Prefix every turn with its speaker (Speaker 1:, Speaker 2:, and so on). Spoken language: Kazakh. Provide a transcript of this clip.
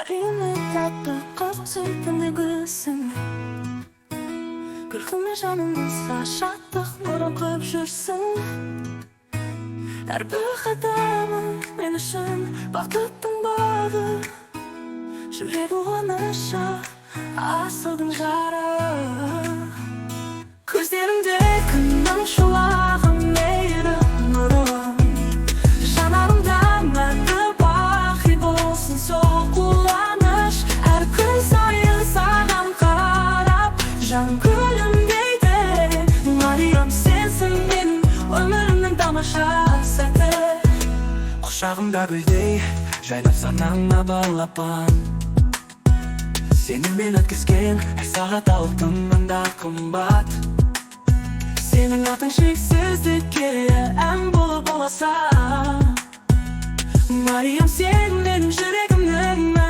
Speaker 1: Kalbime tatlı kalsın kızsın. Gülkümle canımızda şadlık nurun koyup жүрсің. Her bir kadamın men үшін бақыттың bağı. Жүрек қуанышы асылдың жары. Көздеріңде күннің шуағы мейірім нұрым. Жанарымда мәңгі бақи болсын сол қуаныш. Әр күн сайын саған қарап жан гүлім дейді. Мариям сенсің менің өмірімнің тамаша сәті. Құшағымда гүлдей жайнап санаңа балапан. Seni мен өткізген әр сағат алтыннан да қымбат. Senin atın şeksizlikке ән болып боласа. Мариям сен менің жүрегімнің